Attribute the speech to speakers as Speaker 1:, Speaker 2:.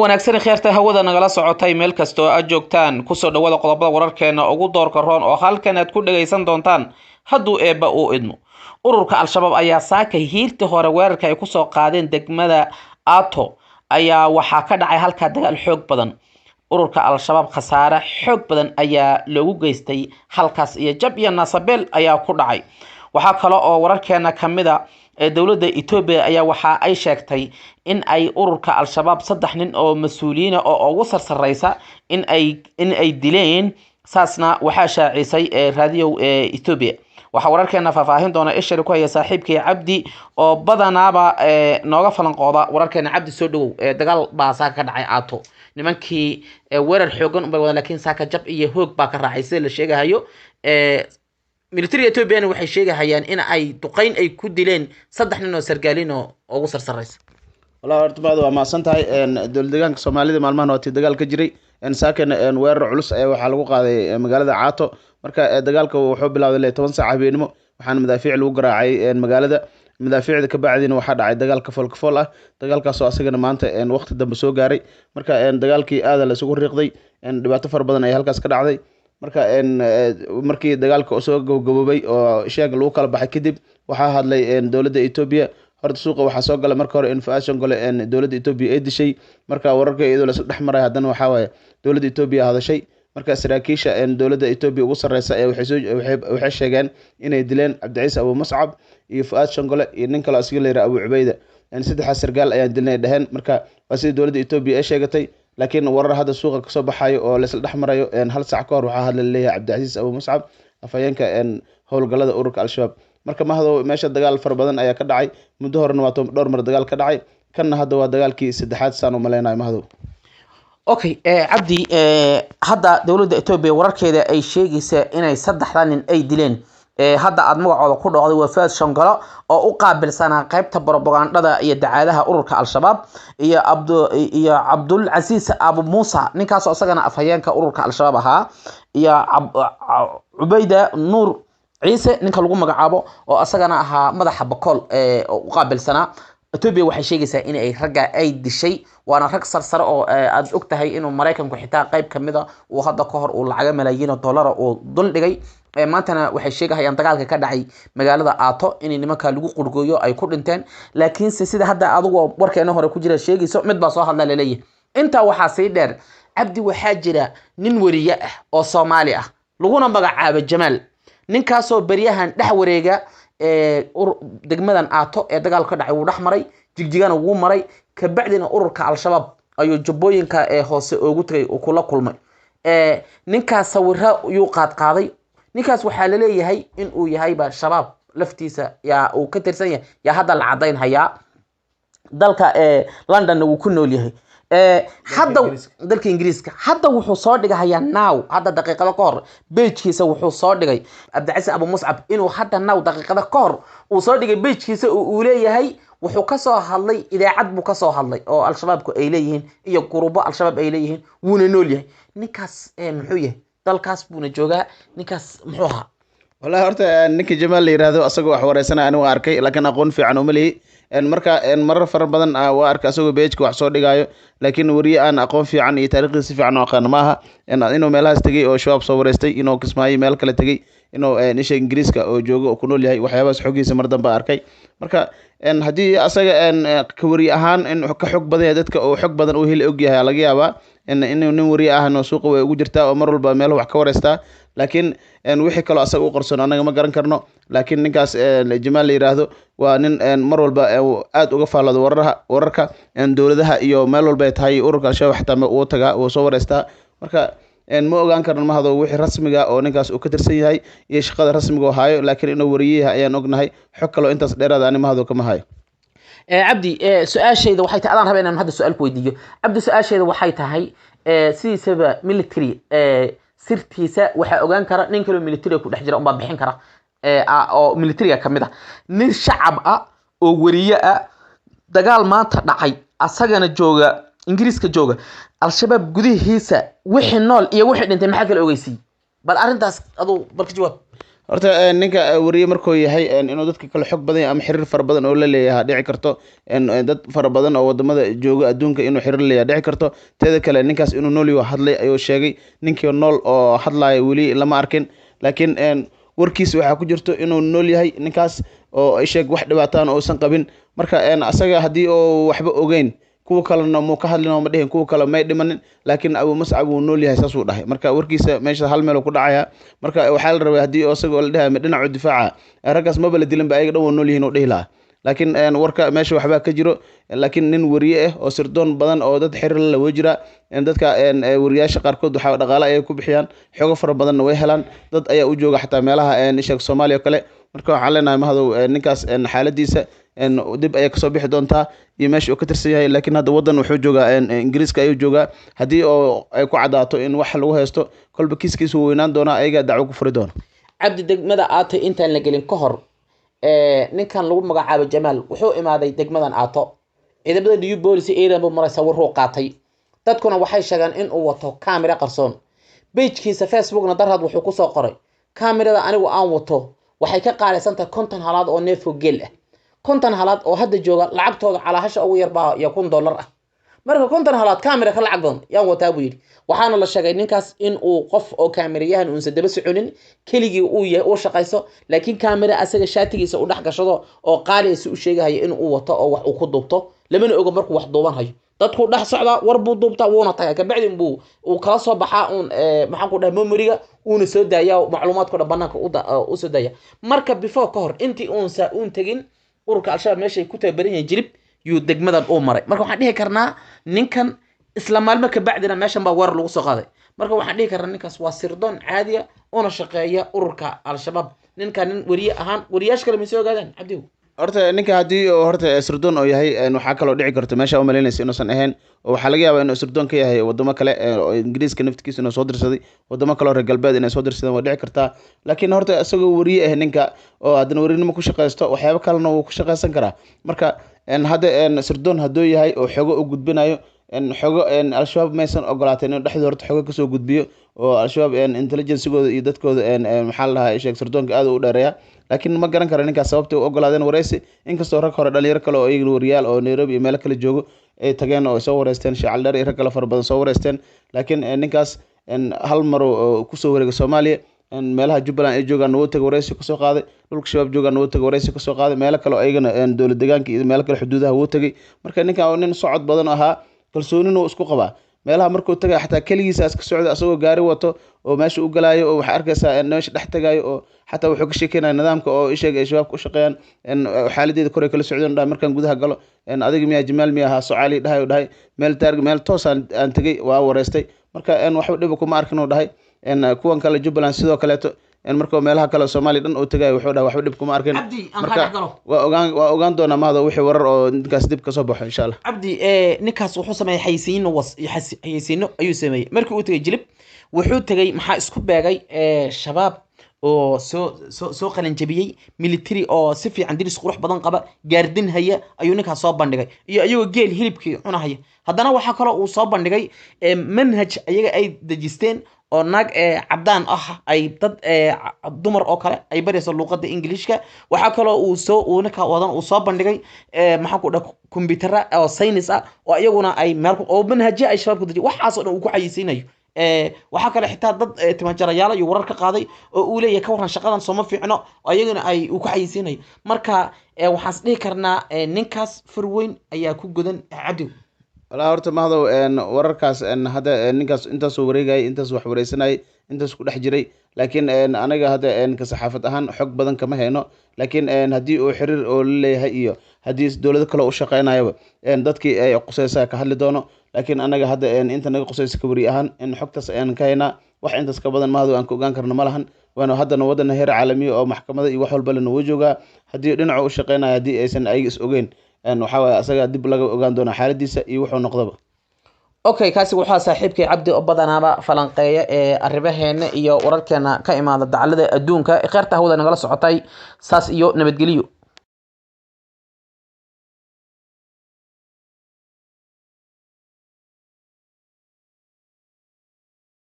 Speaker 1: wanaagsan khiyaarta hawada nagala socotay meel kasta oo aad joogtaan kusoo dhawaada qodobada wararkeena ugu doorka roon oo halkan aad ku dhageysan doontaan hadduu eebba uu idmo. Ururka Al-Shabaab ayaa saakay hiirtii hore weerarka ay kusoo qaadeen degmada Ato ayaa waxaa ka dhacay halka dagaal xoog badan. Ururka Al-Shabaab khasaare xoog badan ayaa loogu geystay halkaas iyo jab iyo nasabeel ayaa ku dhacay. Waxaa kale oo wararkeena kamid ah dowladda Itoobiya ayaa waxa ay sheegtay in ay ururka Al-Shabaab 3 nin oo mas'uuliyiin oo ugu sarsareysa in ay dileen saasna waxa shaacisay raadiyo Itoobiya. waxa wararkeena faahfaahin doona ishari ku haya saaxiibkii Cabdi oo badanaaba nooga falanqooda wararkeena Cabdi soo dhawow dagaal baa saaka ka dhacay Ato nimankii weerar xoogan bay wada laakiin saaka jab iyo hoog baa ka raacay sida la sheegayo military Ethiopia waxay sheegayaan in ay duqeyn ay ku dileen 3 nin oo sargaalin oo ugu sarsareysa.
Speaker 2: والله ارتباط وما سنتهي دولدغانka Soomaalida maalmahan waa dagaal ka jiray saakan weerar culus waxa lagu qaaday magaalada Caato marka dagaalka wuxuu bilowday 10 saac habeenimo waxaana madaafiic lagu garaacay magaalada madaafiicda ka bacdina waxa dhacay dagaal ka fool ah dagaalkaas oo asagana maanta waqti dambe soo gaaray marka dagaalkii aad la isugu riiqday dhibaato far badan ay halkaas ka dhacday marka markii dagaalka soo gabagabay oo sheeg lagu kala baxay kadib waxa hadlay dawladda Itoobiya horta suuqa waxa soo galay marka hore information gole dawladda Itoobiya ay dishay marka wararka iyadoo la dhex maray haddana waxa waaye dawladda Itoobiya hadashay marka saraakiisha dawladda Itoobiya ugu sareysa waxay sheegeen inay dileen Cabdiciise Abu Muscab iyo Fuad Shangole iyo nin kale asiga leeyahay Abu Ubayda saddex sargaal ayaan dilnay dhahan marka wasii dawladda Itoobiya ay sheegatay laakiin warar hadda suuqa ka soo baxayo oo la isla dhex marayo hal saac ka hor waxa hadla leeyahay Cabdiciise Abu Muscab afayeenka howlgalada ururka Al-Shabaab marka ma hado meesha dagaal far badan ayaa ka dhacay muddo horena waa dhowr mar dagaal ka dhacay kana hadda waa dagaalkii saddexaad sano maleynay ma hado
Speaker 1: okay Cabdi hadda dawladda Itoobiya wararkeeda ay sheegaysaa inay 3 nin ay dileen hadda aad magacooda ku dhacday waa Fuad Shangole oo u qaabilsanaa qaybta propagandada iyo dacaadaha ururka Al-Shabaab iyo Abdul Aziz Abu Musa ninkaas oo asagana afhayeenka ururka Al-Shabaab ahaa iyo Ubayda Nuur ciise ninka lagu magacaabo oo asagana ahaa madaxa Bakool u qaabilsanaa Itoobiya waxay sheegaysaa in ay ragga ay dishay waana rag sarsare oo aad ogtahay inuu Mareykanku xitaa qayb kamid ah uu hadda ka hor uu lacag malaayiin dollar oo dul dhigay maantana waxay sheegayaan dagaalka ka dhacay magaalada Ato in nimanka lagu qurgooyo ay ku dhinteen laakiin sida hadda adigu warkeena hore ku jira sheegayso mid baa soo hadla leeyahay inta waxa sii dheer Cabdi waxa jira nin wariye ah oo Soomaali ah laguna magacaabo Jamaal ninkaasoo bariyahan dhex wareega degmadan Ato dagaal ka dhacay uu dhex maray jigjigana uu maray ka bacdina ururka Al-Shabaab ayuu jabooyinka hoose ugu tagay oo kula kulmay ninkaas sawirra uu qaaday ninkaas waxa la leeyahay in uu yahay ba shabaab laftiisa yaa uu ka tirsan yahay yaa hadda la cadeyn haya dalka London uu ku nool yahay hadda dalka Ingiriiska hadda wuxuu soo dhigayaa now hadda daqiiqado ka hor page-kiisa wuxuu soo dhigay Cabdiciise Abu Muscab inuu hadda now daqiiqado ka hor uu soo dhigay page-kiisa uu leeyahay wuxuu ka soo hadlay idaacad buu ka soo hadlay oo Al-Shabaabku ay leeyihiin iyo gruubo Al-Shabaab ay leeyihiin wuuna nool yahay ninkaas muxuu yahay dalkaas buuna joogaa ninkaas muxuu ahaa
Speaker 2: wallahi horta ninka Jamaal la yiraahdo asagoo wax wareysana anigu arkay laakiin aqoon fiican uma leeyahay marka marar far badan waa arkay asagoo page-ka wax soo dhigayo laakiin wariye aan aqoon fiican iyo taariikhdiisa fiican oo aqaan maaha inuu meelahaas tagay oo shabaab soo wareystay inuu kismaayo meel kale tagay inuu isha Ingiriiska oo joogo oo ku nool yahay waxyaabaas xogiisa mar dambe arkay marka hadii asaga ka wariye ahaan in ka xog badan yahay dadka oo xog badan oo heli og yahay laga yaabaa inuu nin wariye ah oo suuqa way ugu jirtaa oo mar walba meel wax ka wareystaa laakiin wixii kale asaga u qarsoon anaga ma garan karno laakiin ninkaas Jamaal la yiraahdo waa nin mar walba aad uga faalado wararka dawladaha iyo meel walba ay tahay ururka Al-Shabaab xataa uu tagaa oo soo wareystaa marka ma ogaan karno ma hado wixii rasmiga oo ninkaas uu ka tirsan yahay iyo shaqada rasmiga oo hayo laakiin inuu wariyaha ayaan ognahay xog kale oo intaas dheeraad aan ma hado kama hayo
Speaker 1: Cabdi su'aashayda waxay tahay adaan rabaa inaan hadda su'aal ku weydiiyo Cabdi su'aashayda waxay tahay sidiisaba military sirtiisa waxa ogaan kara nin kale military ku dhex jira oo bixin kara oo military kamid ah nin shacab ah oo wariye ah dagaal maanta dhacay asagana jooga Ingiriiska jooga Al-Shabaab gudihiisa wixii nool iyo wixii dhintay maxaa kala ogeysay bal arintaas adoo barka jawaab
Speaker 2: horta ninka wariye markuu yahay inuu dadka kale xog badan ama xiriir fara badan oo la leeyahay dhici karto dad fara badan oo wadamada jooga adduunka inuu xiriir leeyahay dhici karto teeda kale ninkaas inuu nool yahay hadlay ayuu sheegay ninkii nool oo hadlaya weli lama arkin laakiin warkiisa waxaa ku jirto inuu nool yahay ninkaas oo sheeg wax dhibaataan uusan qabin marka asaga haddii oo waxba ogeyn kuwa kalena muu ka hadlin oo ma dhihin kuwa kale may dhimanin laakiin Abu Muscab uu nool yahay saasuu dhahay marka warkiisa meesha hal meel ku dhacaya marka waxaa la rabay haddii isagoo la dhahay dhinaca difaaca raggaas maba la dilin ba ayaga dhan waa nool yihiin oo dhihi lahaa laakiin warka meesha waxbaa ka jiro laakiin nin wariye ah oo sirdoon badan oo dad xiriir la wajira dadka wariyaasha qaarkood waxa dhaqaale ay ku bixiyaan xogo fara badanna way helaan dad ayaa u jooga xataa meelaha sheeg Soomaaliya kale marka waxaan leenahay mahadow ninkaas xaaladiisa dib ay kasoo bixi doontaa iyo meesha uu ka tirsan yahay laakiin hadda wadan wuxuu joogaa Ingiriiska ayuu joogaa haddii oo ay ku cadaato in wax lagu haysto kolba kiiskiisa uu weynaan doona ayaga dacwo ku furi doona
Speaker 1: cabdi degmada Aato intaan la gelin ka hor ninkan lagu magacaabo Jamaal wuxuu imaaday degmadan Aato ciidamada new police ee buu maray sawir uu qaatay dadkuna waxay sheegaan in uu wato kaamira qarsoon page-kiisa Facebook-na darhad wuxuu ku soo qoray kaamirada anigu aan wato waxay ka qaalisantahay 50 halaad oo neef oo geel ah 50 halaad oo hadda jooga lacagtooda calaasha ugu yar baa $1,000 ah marka 50 halaad kaamira ka lacag badan yaan wataa buu yiri waxaana la sheegay ninkaas in uu qof oo kaamirayahan uun sadaba soconin keligii uu yahay oo shaqayso laakiin kaamira asaga shaatigiisa u dhax gashado oo qaaliisa u sheegahay in uu wato oo wax uu ku duubto lamana oga markuu wax duuban hayo dadku dhex socda war buu duubtaa wuuna tagay ka bacdin buu uu kala soo baxaa maxaan ku dhahay memory-ga uuna soo daayaa macluumaadkooda banaanka u soo daaya marka before ka hor intii uun tagin ururka al-shabaab meeshay ku tababaran yihiin jilib yuu degmadan u maray marka waxaan dhihi karnaa ninkan isla maalmo ka bacdina meeshan baa weerar lagu soo qaaday marka waxaan dhihi karnaa ninkaas waa sirdoon caadiya una shaqeeya ururka al-shabaab ninkan nin wariye ahaan wariyaasha kale ma soo ogaadaan cabdiw
Speaker 2: horta ninka haddii horta sirdoon oo yahay waxaa kaloo dhici karta meesha u malaynaysa inuusan ahayn oo waxaa laga yaabaa inuu sirdoon ka yahay wadamo kale oo Ingiriiska naftigiisa inuu soo dirsaday wadamo kale oo reer galbeed inay soo dirsadeen waa dhici kartaa laakiin horta isagoo wariye ah ninka oo haddana warinimo ku shaqaysto waxyaabo kalena wuu ku shaqaysan karaa marka hadda sirdoon hadduu yahay oo xogo u gudbinayo xogo al-shabaab maysan ogolaateen inuu dhexdooda horta xogo kasoo gudbiyo oo al-shabaab intelligence-gooda iyo dadkooda maxaa la dhahaa sheeg sirdoonka aad u dheereeya laakiin ma garan karo ninkaas sababta u ogolaadeen wareysi inkastoo rag hore dhalinyaro kale oo iyaga wariyaal oo Nairobi iyo meelo kale joogo ay tageen oo soo wareysteen Sheekh Dheer iyo rag kale fara badan soo wareysteen laakiin ninkaas hal mar oo kusoo wareegay Soomaaliya meelaha Jubbaland ay joogaan wuu tagay wareysi kasoo qaaday dhulka shabaab joogaan wuu tagay wareysi kasoo qaaday meelo kale oo ayagana dowlad deegaanka iyo meelo kale xuduudaha wuu tagay marka ninkan oo nin socod badan ahaa kalsoonina uu isku qabaa meelaha markuu tagay xataa kaligiisa iska socda asagoo gaari wato oo meesha u galaayo oo waxa arkaysaa meesha dhex tagaayo oo xataa wuxuu ka sheekeynaa nidaamka oo isheeg ay shabaabka u shaqeeyaan xaaladeeda kore kala socdeen dhaa markaan gudaha galo adiga miyaa Jamaal miyaa Soomaali dhahay meel toos aan tagay waa wareystay marka waxba dhib kuma arkin oo dhahay kuwan kale Jubbaland sidoo kaleeto marka meelaha kale Soomaaliya dhan uu tagay wuxuu dhahay waxba dhib kuma arkin marka waa ogaan doona maada wixii warar oo ninkaas dib ka soo baxo insha Allah
Speaker 1: cabdi ninkaas wuxuu sameeyay xaysiino ayuu sameeyay markii uu tagay jilib wuxuu tagay maxaa isku beegay shabaab oo soo qalin jabiyay military oo si fiican diris qurux badan qaba gaardin haya ayuu ninkaas soo bandhigay iyo ayagoo geel hilibkii cunahaya haddana waxaa kaloo uu soo bandhigay manhaj ayaga ay dejisteen oo naag cadaan ah ay dad dumar oo kale ay barayso luqadda Ingiriiska waxa kaloo uu ninka wadan uu soo bandhigay maxaa ku dhac computer oo science ah oo iyaguna ay meel oo manhaj ay shabaabku dejiyay waxaas oo dhan uu ku xayisiinayo waxa kale xitaa dad timaajarayaal iyo warar ka qaaday oo uu leeyahay ka waran shaqadan sooma fiicno ayagana ay uu ku xayisiinayo marka waxaan dhihi karnaa ninkaas furweyn ayaa ku godan cabdi
Speaker 2: wala horta mahdow wararkaas hadda ninkaas intaas soo wareegay intaas wax wareysanay intaas ku dhex jiray laakiin anaga hadda ka saxaafad ahaan xog badan kama hayno laakiin haddii uu xiriir oo leeyahay iyo haddii dowlado kale u shaqeynayo dadkii ay qusaysaa ka hadli doono laakiin anaga hadda inta naga qusaysa ka wari ahaan in xogtaas aan ka haynaa wax intaas ka badan mahdow aan ka ogaan karno ma lahan waana haddana wadan heer caalami oo maxkamada iyo wax walba lana wuu joogaa haddii dhinaca u shaqeynayo haddii aysan ayaga is ogeyn waxa waaye asaga dib laga ogaan doona xaaladiisa iyo wuxuu noqdaba
Speaker 1: okay kaasi wuxuu saaxiibkay cabdi oo badanaaba falanqeeya arrimaheena iyo wararkeena ka imaada dacallada adduunka qaarta hawada nagala socotay saas iyo nabadgeliyo